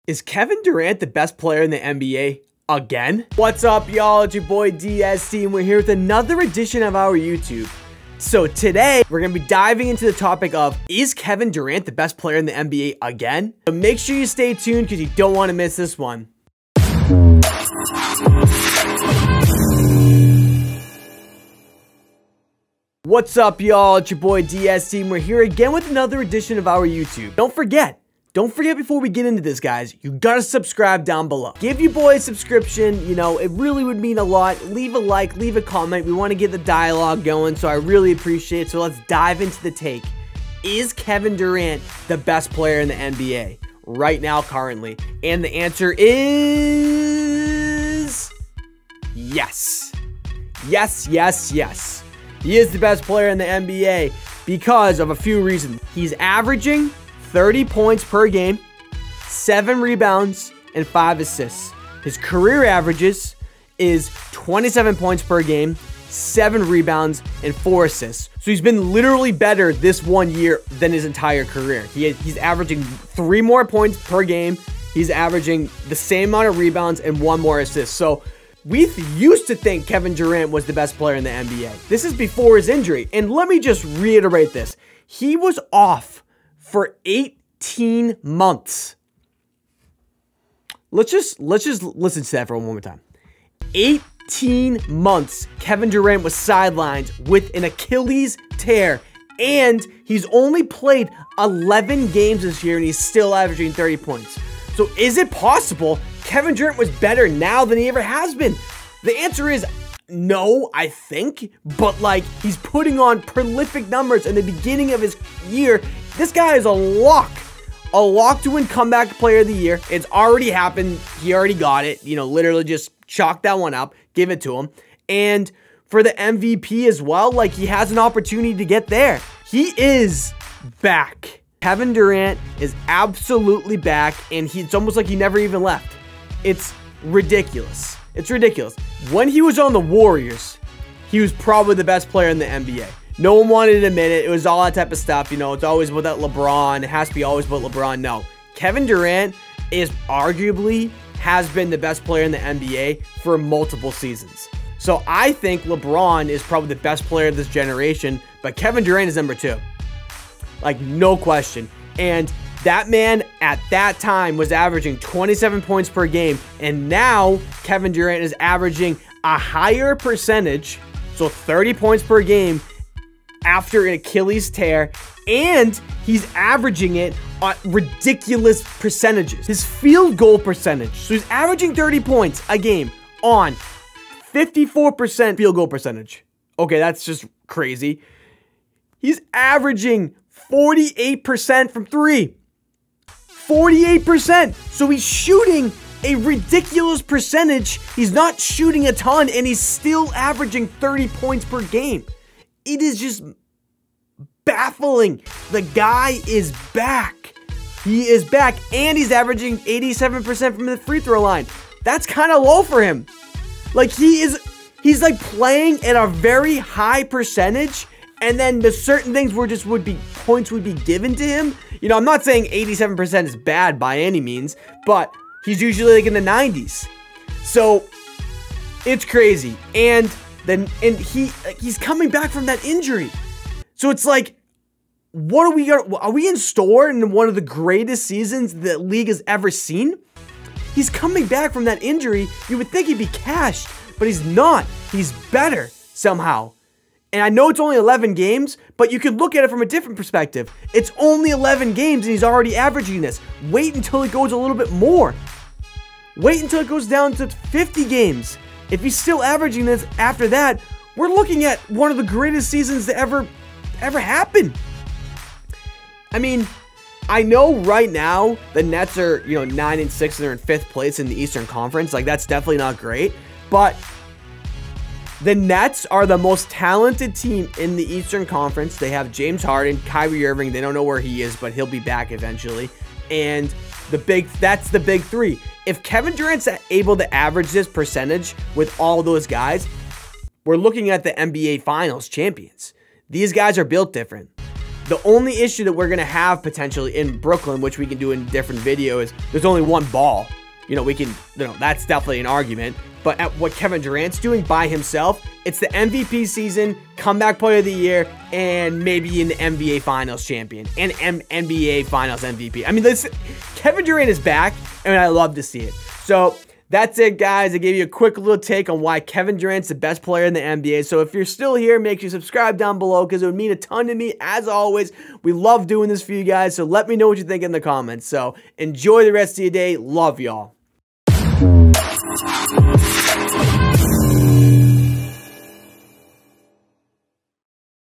Is Kevin Durant the best player in the NBA again? What's up, y'all? It's your boy DST, and we're here with another edition of our YouTube. So today, we're going to be diving into the topic of, is Kevin Durant the best player in the NBA again? So make sure you stay tuned because you don't want to miss this one. What's up, y'all? It's your boy DST, and we're here again with another edition of our YouTube. Don't forget before we get into this, guys, you gotta subscribe down below. Give your boy a subscription, you know, it really would mean a lot. Leave a like, leave a comment. We want to get the dialogue going, so I really appreciate it. So let's dive into the take. Is Kevin Durant the best player in the NBA right now, currently? And the answer is yes. Yes, yes, yes. He is the best player in the NBA because of a few reasons. He's averaging 30 points per game, 7 rebounds, and 5 assists. His career averages is 27 points per game, 7 rebounds, and 4 assists. So he's been literally better this 1 year than his entire career. He's averaging 3 more points per game. He's averaging the same amount of rebounds and 1 more assist. So we used to think Kevin Durant was the best player in the NBA. This is before his injury. And let me just reiterate this. He was off for 18 months. Let's just listen to that for one more time. 18 months Kevin Durant was sidelined with an Achilles tear, and he's only played 11 games this year and he's still averaging 30 points. So is it possible Kevin Durant was better now than he ever has been? The answer is no, I think, but like, he's putting on prolific numbers in the beginning of his year. This guy is a lock to win comeback player of the year. It's already happened. He already got it, you know, literally just chalk that one up, give it to him. And for the MVP as well, like, he has an opportunity to get there. He is back. Kevin Durant is absolutely back, and it's almost like he never even left. It's ridiculous. It's ridiculous. When he was on the Warriors, he was probably the best player in the NBA. No one wanted to admit it. It was all that type of stuff. You know, it's always about that LeBron. It has to be always about LeBron. No. Kevin Durant is arguably has been the best player in the NBA for multiple seasons. So I think LeBron is probably the best player of this generation, but Kevin Durant is number 2. Like, no question. And that man at that time was averaging 27 points per game. And now Kevin Durant is averaging a higher percentage, so 30 points per game after an Achilles tear. And he's averaging it on ridiculous percentages. His field goal percentage. So he's averaging 30 points a game on 54% field goal percentage. Okay, that's just crazy. He's averaging 48% from 3. 48%. So he's shooting a ridiculous percentage. He's not shooting a ton, and he's still averaging 30 points per game. It is just baffling. The guy is back. He is back, and he's averaging 87% from the free throw line. That's kind of low for him. Like, he's like playing at a very high percentage, and then the certain things points would be given to him. You know, I'm not saying 87% is bad by any means, but he's usually like in the 90s. So it's crazy. And he's coming back from that injury. So it's like, are we in store in one of the greatest seasons the league has ever seen? He's coming back from that injury. You would think he'd be cashed, but he's not. He's better somehow. And I know it's only 11 games, but you could look at it from a different perspective. It's only 11 games and he's already averaging this. Wait until it goes a little bit more. Wait until it goes down to 50 games. If he's still averaging this after that, we're looking at one of the greatest seasons to ever happen. I mean, I know right now the Nets are, 9-6 and they're in 5th place in the Eastern Conference. Like, that's definitely not great, but the Nets are the most talented team in the Eastern Conference. They have James Harden, Kyrie Irving. They don't know where he is, but he'll be back eventually. And that's the big 3. If Kevin Durant's able to average this percentage with all those guys, we're looking at the NBA Finals champions. These guys are built different. The only issue that we're going to have potentially in Brooklyn, which we can do in a different video, is there's only one ball. That's definitely an argument. But at what Kevin Durant's doing by himself, it's the MVP season, comeback player of the year, and maybe in the NBA Finals champion and NBA Finals MVP. I mean, Kevin Durant is back, and I love to see it. So that's it, guys. I gave you a quick little take on why Kevin Durant's the best player in the NBA. So if you're still here, make sure you subscribe down below because it would mean a ton to me. As always, we love doing this for you guys. So let me know what you think in the comments. So enjoy the rest of your day. Love y'all.